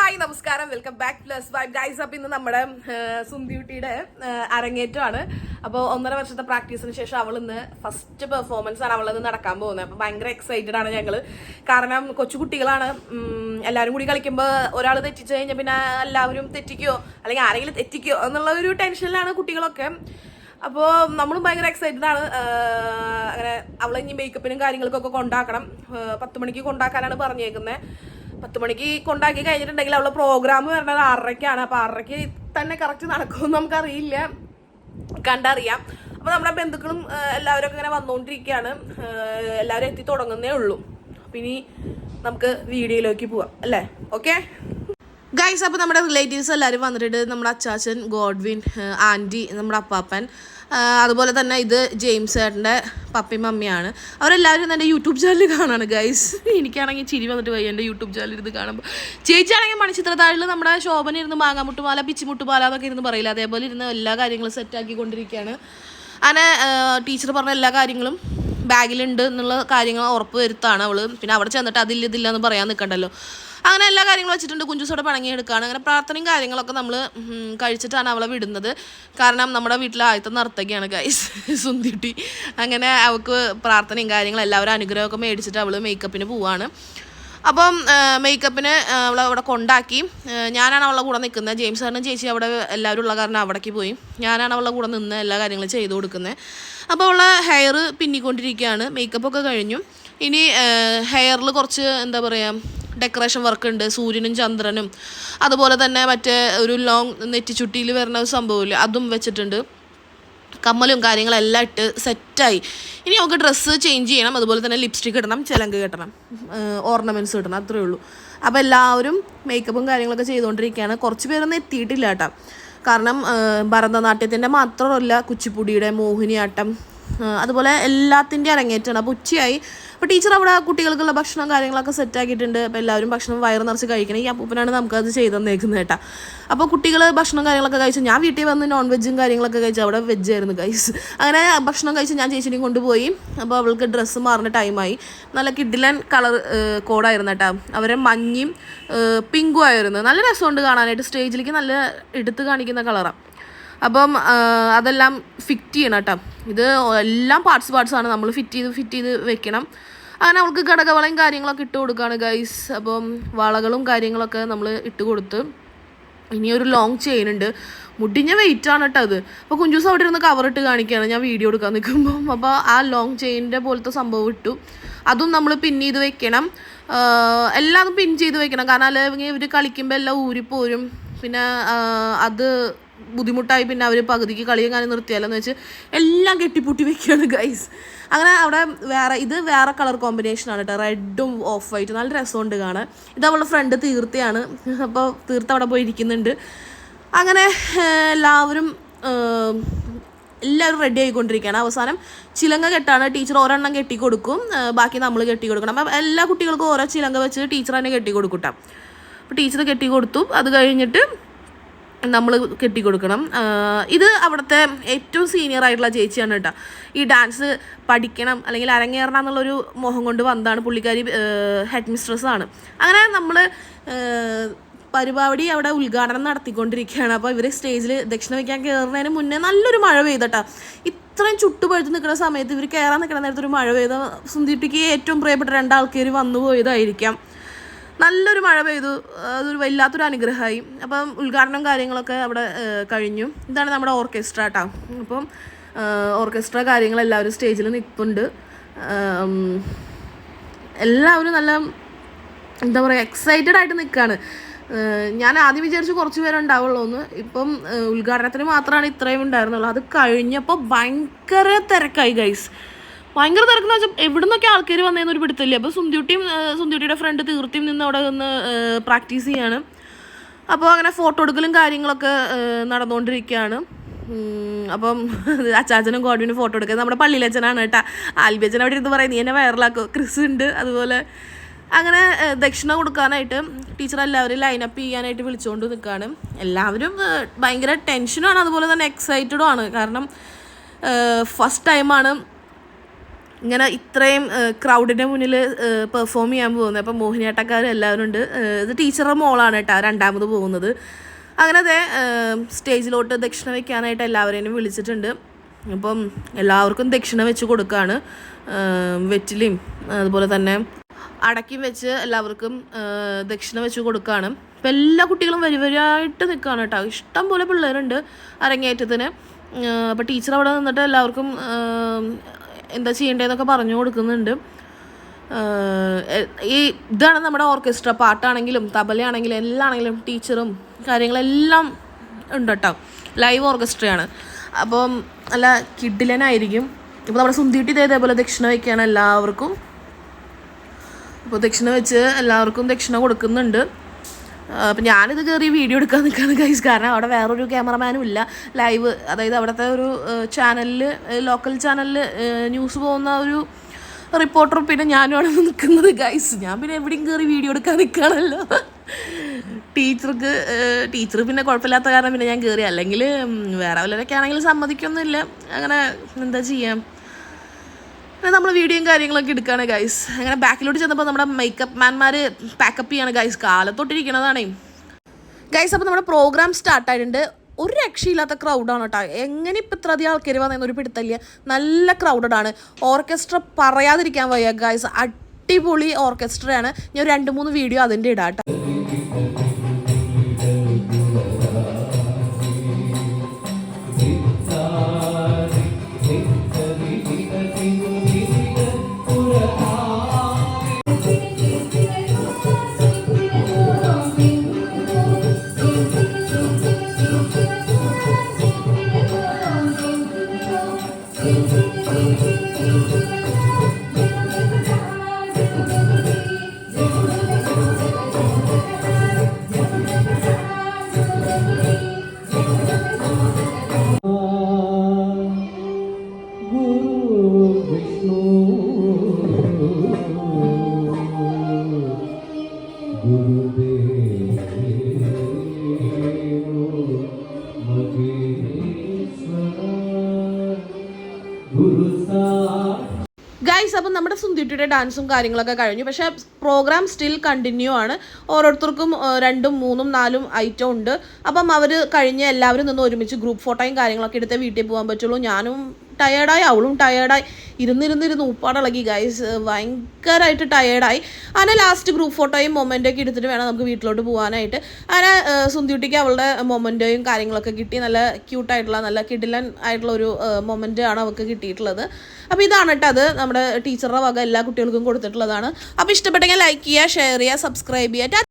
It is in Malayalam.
ഹായ് നമസ്കാരം, welcome back plus vibe guys. അപ്പം ഇന്ന് നമ്മുടെ സുന്ദുട്ടിയുടെ അരങ്ങേറ്റമാണ്. അപ്പോൾ 1.5 വർഷത്തെ പ്രാക്ടീസിന് ശേഷം അവൾ ഇന്ന് ഫസ്റ്റ് പെർഫോമൻസ് ആണ് അവളിന്ന് നടക്കാൻ പോകുന്നത്. അപ്പം ഭയങ്കര എക്സൈറ്റഡ് ആണ് ഞങ്ങൾ. കാരണം കൊച്ചു കുട്ടികളാണ്, എല്ലാവരും കൂടി കളിക്കുമ്പോൾ ഒരാൾ തെറ്റിച്ചു കഴിഞ്ഞാൽ പിന്നെ എല്ലാവരും തെറ്റിക്കോ അല്ലെങ്കിൽ ആരെങ്കിലും തെറ്റിക്കോ എന്നുള്ള ഒരു ടെൻഷനിലാണ് കുട്ടികളൊക്കെ. അപ്പോൾ നമ്മളും ഭയങ്കര എക്സൈറ്റഡ് ആണ്. അങ്ങനെ അവളെ ഇനി മേക്കപ്പിനും കാര്യങ്ങൾക്കൊക്കെ കൊണ്ടാക്കണം. 10 മണിക്ക് കൊണ്ടാക്കാനാണ് പറഞ്ഞേക്കുന്നത്. 10 മണിക്ക് കൊണ്ടാക്കി കഴിഞ്ഞിട്ടുണ്ടെങ്കിൽ അവളെ പ്രോഗ്രാം വരുന്നത് 6:30-ക്കാണ്. അപ്പോൾ 6:30-ക്ക് തന്നെ കറക്റ്റ് നടക്കുമെന്ന് നമുക്കറിയില്ല, കണ്ടറിയാം. അപ്പോൾ നമ്മുടെ ബന്ധുക്കളും എല്ലാവരും ഒക്കെ ഇങ്ങനെ വന്നുകൊണ്ടിരിക്കുകയാണ്. എല്ലാവരും എത്തി തുടങ്ങുന്നേ ഉള്ളൂ. അപ്പം ഇനി നമുക്ക് വീഡിയോയിലേക്ക് പോവാം അല്ലേ? ഓക്കെ ഗൈസ്, അപ്പോൾ നമ്മുടെ റിലേറ്റീവ്സ് എല്ലാവരും വന്നിട്ടുണ്ട്. നമ്മുടെ അച്ചാച്ചൻ, ഗോഡ്വിൻ, ആൻറ്റി, നമ്മുടെ അപ്പാപ്പൻ, അതുപോലെ തന്നെ ഇത് ജെയിംസ് ഏട്ടൻ്റെ പപ്പയും മമ്മിയാണ്. അവരെല്ലാവരും എൻ്റെ യൂട്യൂബ് ചാനൽ കാണാണ് ഗൈസ്. എനിക്കാണെങ്കിൽ ചിരി വന്നിട്ട് പോയി എൻ്റെ യൂട്യൂബ് ചാനൽ ഇരുന്ന് കാണുമ്പോൾ. ചേച്ചിയാണെങ്കിൽ മണിച്ചിത്രത്താഴിൽ നമ്മുടെ ശോഭന ഇരുന്ന് മാങ്ങാമുട്ടുമാല പിച്ചിമുട്ടുപാല എന്നൊക്കെ ഇരുന്ന് പറയില്ല, അതേപോലെ ഇരുന്ന് എല്ലാ കാര്യങ്ങളും സെറ്റാക്കിക്കൊണ്ടിരിക്കുകയാണ്. അങ്ങനെ ടീച്ചർ പറഞ്ഞ എല്ലാ കാര്യങ്ങളും ബാഗിലുണ്ട് എന്നുള്ള കാര്യങ്ങൾ ഉറപ്പ് വരുത്താണ് അവൾ. പിന്നെ അവിടെ ചെന്നിട്ട് ഇതില്ല എന്ന് പറയാൻ നിൽക്കണ്ടല്ലോ. അങ്ങനെ എല്ലാ കാര്യങ്ങളും വെച്ചിട്ടുണ്ട്. കുഞ്ചുസോടെ പണങ്ങിയെടുക്കുകയാണ്. അങ്ങനെ പ്രാർത്ഥനയും കാര്യങ്ങളൊക്കെ നമ്മൾ കഴിച്ചിട്ടാണ് അവളെ വിടുന്നത്. കാരണം നമ്മുടെ വീട്ടിലെ ആദ്യത്തെ നർത്തകിയാണ് ഗൈസ് സുന്ദുട്ടി. അങ്ങനെ അവൾക്ക് പ്രാർത്ഥനയും കാര്യങ്ങളും എല്ലാവരും അനുഗ്രഹമൊക്കെ മേടിച്ചിട്ട് അവൾ മേക്കപ്പിന് പോവാണ്. അപ്പം മേക്കപ്പിന് അവളെ അവിടെ കൊണ്ടാക്കി. ഞാനാണ് അവളുടെ കൂടെ നിൽക്കുന്നത്. ജെയിംസ് സാറിനും ചേച്ചി അവിടെ എല്ലാവരും ഉള്ള കാരണം അവിടേക്ക് പോയി. ഞാനാണ് അവളുടെ കൂടെ നിന്ന് എല്ലാ കാര്യങ്ങളും ചെയ്തു കൊടുക്കുന്നത്. അപ്പോൾ അവളെ ഹെയർ പിന്നിക്കൊണ്ടിരിക്കുകയാണ്. മേക്കപ്പൊക്കെ കഴിഞ്ഞു. ഇനി ഹെയറിൽ കുറച്ച് എന്താ പറയുക ഡെക്കറേഷൻ വർക്ക് ഉണ്ട്. സൂര്യനും ചന്ദ്രനും അതുപോലെ തന്നെ മറ്റേ ഒരു ലോങ് നെറ്റിച്ചുട്ടിയിൽ വരുന്ന ഒരു സംഭവമില്ല, അതും വെച്ചിട്ടുണ്ട്. കമ്മലും കാര്യങ്ങളെല്ലാം ഇട്ട് സെറ്റായി. ഇനി നമുക്ക് ഡ്രസ്സ് ചേഞ്ച് ചെയ്യണം, അതുപോലെ തന്നെ ലിപ്സ്റ്റിക് ഇടണം, ചിലങ്ക് കെട്ടണം, ഓർണമെൻറ്റ്സ് ഇടണം, അത്രയേ ഉള്ളൂ. അപ്പോൾ എല്ലാവരും മേക്കപ്പും കാര്യങ്ങളൊക്കെ ചെയ്തുകൊണ്ടിരിക്കുകയാണ്. കുറച്ച് പേരൊന്നും എത്തിയിട്ടില്ല കേട്ടോ. കാരണം ഭരതനാട്യത്തിൻ്റെ മാത്രമല്ല, കുച്ചിപ്പുടിയുടെ, മോഹിനിയാട്ടം, അതുപോലെ എല്ലാത്തിൻ്റെ അരങ്ങേറ്റമാണ്. അപ്പോൾ ഉച്ചയായി. അപ്പോൾ ടീച്ചർ അവിടെ കുട്ടികൾക്കുള്ള ഭക്ഷണം കാര്യങ്ങളൊക്കെ സെറ്റാക്കിയിട്ടുണ്ട്. അപ്പോൾ എല്ലാവരും ഭക്ഷണം വയറ് നിറച്ച് കഴിക്കണം. ഈ അപ്പൂപ്പനാണ് നമുക്കത് ചെയ്ത് തന്നേക്കുന്നത് കേട്ടോ. അപ്പോൾ കുട്ടികൾ ഭക്ഷണം കാര്യങ്ങളൊക്കെ കഴിച്ചു. ഞാൻ വീട്ടിൽ വന്ന് നോൺ വെജും കാര്യങ്ങളൊക്കെ കഴിച്ചു. അവിടെ വെജായിരുന്നു ഗൈസ്. അങ്ങനെ ഭക്ഷണം കഴിച്ച് ഞാൻ ചേച്ചിനെയും കൊണ്ടുപോയി. അപ്പോൾ അവൾക്ക് ഡ്രസ്സ് മാറുന്ന ടൈമായി. നല്ല കിഡിലൻ കളർ കോഡായിരുന്നു കേട്ടോ. അവരെ മഞ്ഞയും പിങ്കും ആയിരുന്നു. നല്ല രസമുണ്ട് കാണാനായിട്ട്. സ്റ്റേജിലേക്ക് നല്ല എടുത്ത് കാണിക്കുന്ന കളറാണ്. അപ്പം അതെല്ലാം ഫിറ്റ് ചെയ്യണം കേട്ടോ. ഇത് എല്ലാം പാർട്സാണ് നമ്മൾ ഫിറ്റ് ചെയ്ത് വെക്കണം. അങ്ങനെ അവൾക്ക് ഘടകവളയും കാര്യങ്ങളൊക്കെ ഇട്ട് കൊടുക്കുകയാണ് ഗൈസ്. അപ്പം വളകളും കാര്യങ്ങളൊക്കെ നമ്മൾ ഇട്ട് കൊടുത്ത്. ഇനിയൊരു ലോങ് ചെയിൻ ഉണ്ട്. മുടിഞ്ഞ വെയിറ്റാണ് കേട്ടോ അത്. അപ്പോൾ കുഞ്ചൂസ് അവിടെ ഇരുന്ന് കവറിട്ട് കാണിക്കുകയാണ് ഞാൻ വീഡിയോ എടുക്കാൻ നിൽക്കുമ്പം. അപ്പോൾ ആ ലോങ് ചെയിനിൻ്റെ പോലത്തെ സംഭവം ഇട്ടു. അതും നമ്മൾ പിൻ ചെയ്ത് വെക്കണം. എല്ലാം പിൻ ചെയ്ത് വെക്കണം. കാരണം അല്ലെങ്കിൽ ഇവർ കളിക്കുമ്പോൾ എല്ലാം ഊരിപ്പോരും. പിന്നെ അത് ബുദ്ധിമുട്ടായി. പിന്നെ അവർ പകുതിക്ക് കളിയും കാര്യം നിർത്തിയാലെന്ന് വെച്ച് എല്ലാം കെട്ടിപ്പൂട്ടി വെക്കുകയാണ് ഗൈസ്. അങ്ങനെ അവിടെ വേറെ കളർ കോമ്പിനേഷനാണ് കേട്ടോ. റെഡും ഓഫ് വൈറ്റ്, നല്ല രസമുണ്ട് കാണാൻ. ഇത് അവളുടെ ഫ്രണ്ട് തീർത്തയാണ്. അപ്പോൾ തീർത്ത അവിടെ പോയി ഇരിക്കുന്നുണ്ട്. അങ്ങനെ എല്ലാവരും റെഡി ആയിക്കൊണ്ടിരിക്കുകയാണ്. അവസാനം ചിലങ്ക കെട്ടാണ്. ടീച്ചർ ഒരെണ്ണം കെട്ടിക്കൊടുക്കും, ബാക്കി നമ്മൾ കെട്ടിക്കൊടുക്കണം. അപ്പം എല്ലാ കുട്ടികൾക്കും ഓരോ ചിലങ്ക വെച്ച് ടീച്ചർ തന്നെ കെട്ടിക്കൊടുക്കും കേട്ടോ. അപ്പോൾ ടീച്ചർ കെട്ടിക്കൊടുത്തു. അത് കഴിഞ്ഞിട്ട് നമ്മൾ കെട്ടിക്കൊടുക്കണം. ഇത് അവിടുത്തെ ഏറ്റവും സീനിയർ ആയിട്ടുള്ള ചേച്ചിയാണ് കേട്ടോ. ഈ ഡാൻസ് പഠിക്കണം അല്ലെങ്കിൽ അരങ്ങേറണം എന്നുള്ളൊരു മോഹം കൊണ്ട് വന്നതാണ്. പുള്ളിക്കാരി ഹെഡ് മിസ്ട്രസ്സാണ്. അങ്ങനെ നമ്മൾ പരിപാടി അവിടെ ഉദ്ഘാടനം നടത്തിക്കൊണ്ടിരിക്കുകയാണ്. അപ്പോൾ ഇവർ സ്റ്റേജിൽ ദക്ഷിണ വയ്ക്കാൻ കയറുന്നതിന് മുന്നേ നല്ലൊരു മഴ പെയ്തട്ടാ. ഇത്രയും ചുട്ടുപഴുത്ത് നിൽക്കുന്ന സമയത്ത് ഇവർ കയറാൻ നിൽക്കുന്ന നേരത്തെ ഒരു മഴ പെയ്ത സുന്ദുട്ടിക്ക് ഏറ്റവും പ്രിയപ്പെട്ട 2 ആൾക്കാർ വന്നു പോയതായിരിക്കാം. നല്ലൊരു മഴ പെയ്തു. അതൊരു വല്ലാത്തൊരു അനുഗ്രഹമായി. അപ്പം ഉദ്ഘാടനം കാര്യങ്ങളൊക്കെ അവിടെ കഴിഞ്ഞു. ഇതാണ് നമ്മുടെ ഓർക്കസ്ട്ര കേട്ടോ. അപ്പം ഓർക്കസ്ട്ര കാര്യങ്ങളെല്ലാവരും സ്റ്റേജിൽ നിൽപ്പുണ്ട്. എല്ലാവരും നല്ല എന്താ പറയുക എക്സൈറ്റഡ് ആയിട്ട് നിൽക്കുകയാണ്. ഞാൻ ആദ്യം വിചാരിച്ചു കുറച്ച് പേരുണ്ടാവുള്ളൂ എന്ന്. ഇപ്പം ഉദ്ഘാടനത്തിന് മാത്രമാണ് ഇത്രയും ഉണ്ടായിരുന്നുള്ളൂ. അത് കഴിഞ്ഞപ്പോൾ ഭയങ്കര തിരക്കായി ഗൈസ്. ഭയങ്കര തിരക്കെന്ന് വെച്ചാൽ എവിടെ നിന്നൊക്കെ ആൾക്കാർ വന്നതെന്നൊരു പിടുത്തില്ല. അപ്പോൾ സുന്ദുട്ടിയുടെ ഫ്രണ്ട് തീർത്തിയും നിന്ന് അവിടെ നിന്ന് പ്രാക്ടീസ് ചെയ്യാണ്. അപ്പോൾ അങ്ങനെ ഫോട്ടോ എടുക്കലും കാര്യങ്ങളൊക്കെ നടന്നുകൊണ്ടിരിക്കുകയാണ്. അപ്പം അച്ചാച്ചനും ഗോഡ്വിനും ഫോട്ടോ എടുക്കുക. നമ്മുടെ പള്ളിയിലച്ഛനാണ് കേട്ടോ. ആൽബിയച്ഛൻ അവിടെ ഇരുന്ന് പറയും നീ എന്നെ വൈറലാക്കോ. ക്രിസ് ഉണ്ട്. അതുപോലെ അങ്ങനെ ദക്ഷിണ കൊടുക്കാനായിട്ട് ടീച്ചർ എല്ലാവരും ലൈനപ്പ് ചെയ്യാനായിട്ട് വിളിച്ചുകൊണ്ട് നിൽക്കുകയാണ്. എല്ലാവരും ഭയങ്കര ടെൻഷനാണ്, അതുപോലെ തന്നെ എക്സൈറ്റഡും ആണ്. കാരണം ഫസ്റ്റ് ടൈമാണ് ഇങ്ങനെ ഇത്രയും ക്രൗഡിൻ്റെ മുന്നിൽ പെർഫോം ചെയ്യാൻ പോകുന്നത്. അപ്പം മോഹിനിയാട്ടക്കാരും എല്ലാവരും ഉണ്ട്. ഇത് ടീച്ചറുടെ മോളാണ് കേട്ടോ രണ്ടാമത് പോകുന്നത്. അങ്ങനെ അതെ സ്റ്റേജിലോട്ട് ദക്ഷിണ വയ്ക്കാനായിട്ട് എല്ലാവരെയും വിളിച്ചിട്ടുണ്ട്. അപ്പം എല്ലാവർക്കും ദക്ഷിണ വെച്ച് കൊടുക്കുകയാണ്. വെറ്റിലയും അതുപോലെ തന്നെ അടക്കിയും വെച്ച് എല്ലാവർക്കും ദക്ഷിണ വെച്ച് കൊടുക്കുകയാണ്. അപ്പം എല്ലാ കുട്ടികളും വരിവരായിട്ട് നിൽക്കുകയാണ് കേട്ടോ. ഇഷ്ടം പോലെ പിള്ളേരുണ്ട് അരങ്ങേറ്റത്തിന്. അപ്പോൾ ടീച്ചർ അവിടെ നിന്നിട്ട് എല്ലാവർക്കും എന്താ ചെയ്യേണ്ടതെന്നൊക്കെ പറഞ്ഞു കൊടുക്കുന്നുണ്ട്. ഇതാണ് നമ്മുടെ ഓർക്കസ്ട്ര. പാട്ടാണെങ്കിലും തബലയാണെങ്കിലും എല്ലാം ആണെങ്കിലും ടീച്ചറും കാര്യങ്ങളെല്ലാം ഉണ്ട് കേട്ടോ. ലൈവ് ഓർക്കസ്ട്രയാണ്. അപ്പം നല്ല കിഡിലനായിരിക്കും. ഇപ്പോൾ നമ്മുടെ സുന്ദീട്ടി ഇതേപോലെ ദക്ഷിണ വയ്ക്കുകയാണ് എല്ലാവർക്കും. അപ്പോൾ ദക്ഷിണ വെച്ച് എല്ലാവർക്കും ദക്ഷിണ കൊടുക്കുന്നുണ്ട്. അപ്പം ഞാനിത് കയറി വീഡിയോ എടുക്കാൻ നിൽക്കുകയാണ് ഗൈസ്. കാരണം അവിടെ വേറൊരു ക്യാമറമാനും ഇല്ല. ലൈവ് അതായത് അവിടുത്തെ ഒരു ചാനലിൽ ലോക്കൽ ചാനലിൽ ന്യൂസ് പോകുന്ന ഒരു റിപ്പോർട്ടറും പിന്നെ ഞാനും അവിടെ നിൽക്കുന്നത് ഗൈസ്. ഞാൻ പിന്നെ എവിടെയും കയറി വീഡിയോ എടുക്കാൻ നിൽക്കുകയാണല്ലോ. ടീച്ചർ പിന്നെ കുഴപ്പമില്ലാത്ത കാരണം പിന്നെ ഞാൻ കയറി. അല്ലെങ്കിൽ വേറെ വല്ലതൊക്കെ ആണെങ്കിൽ സമ്മതിക്കൊന്നുമില്ല. അങ്ങനെ എന്താ ചെയ്യാം. പിന്നെ നമ്മൾ വീഡിയോയും കാര്യങ്ങളൊക്കെ എടുക്കുകയാണ് ഗൈസ്. അങ്ങനെ ബാക്കിലോട്ട് ചെന്നപ്പോൾ നമ്മുടെ മേക്കപ്പ് മാൻമാർ പാക്കപ്പ് ചെയ്യാണ് ഗൈസ്. കാലത്തൊട്ടിരിക്കണതാണേ ഗൈസ്. അപ്പോൾ നമ്മുടെ പ്രോഗ്രാം സ്റ്റാർട്ടായിട്ടുണ്ട്. ഒരു രക്ഷയില്ലാത്ത ക്രൗഡാണ് കേട്ടോ. എങ്ങനെ ഇപ്പം ഇത്ര അധികം ആൾക്കാർ വന്നൊരു പിടുത്തല്ല. നല്ല ക്രൗഡഡാണ്. ഓർക്കസ്ട്ര പറയാതിരിക്കാൻ വയ്യ ഗൈസ്. അടിപൊളി ഓർക്കസ്ട്രയാണ്. ഞാൻ 2-3 വീഡിയോ അതിൻ്റെ ഇടാം കേട്ടോ. ഗൈസ്, അപ്പം നമ്മുടെ സുന്ദീട്ടിയുടെ ഡാൻസും കാര്യങ്ങളൊക്കെ കഴിഞ്ഞു. പക്ഷേ പ്രോഗ്രാം സ്റ്റിൽ കണ്ടിന്യൂ ആണ്. ഓരോരുത്തർക്കും 2, 3, 4 ഐറ്റം ഉണ്ട്. അപ്പം അവർ കഴിഞ്ഞ് എല്ലാവരും നിന്ന് ഒരുമിച്ച് ഗ്രൂപ്പ് ഫോട്ടോയും കാര്യങ്ങളൊക്കെ എടുത്തേ വീട്ടിൽ പോകാൻ പറ്റുള്ളൂ. ഞാനും ടയേർഡായി, അവളും ടയേർഡായി. ഇരുന്നിരുന്ന് ഉപ്പാടിളകി ഗൈസ്. ഭയങ്കരമായിട്ട് ടയേർഡായി. അങ്ങനെ ലാസ്റ്റ് ഗ്രൂപ്പ് ഫോട്ടോയും മൊമെൻ്റൊക്കെ എടുത്തിട്ട് വേണം നമുക്ക് വീട്ടിലോട്ട് പോകാനായിട്ട്. അങ്ങനെ സുന്ദീട്ടിക്ക് അവളുടെ മൊമെൻ്റോയും കാര്യങ്ങളൊക്കെ കിട്ടി. നല്ല ക്യൂട്ടായിട്ടുള്ള നല്ല കിഡിലൻ ആയിട്ടുള്ള ഒരു മൊമെൻ്റ് ആണ് അവൾക്ക് കിട്ടിയിട്ടുള്ളത്. അപ്പോൾ ഇതാണ് കേട്ടോ അത് നമ്മുടെ ടീച്ചറുടെ വക എല്ലാ കുട്ടികൾക്കും കൊടുത്തിട്ടുള്ളതാണ്. അപ്പോൾ ഇഷ്ടപ്പെട്ടെങ്കിൽ ലൈക്ക് ചെയ്യുക, ഷെയർ ചെയ്യുക, സബ്സ്ക്രൈബ് ചെയ്യുക.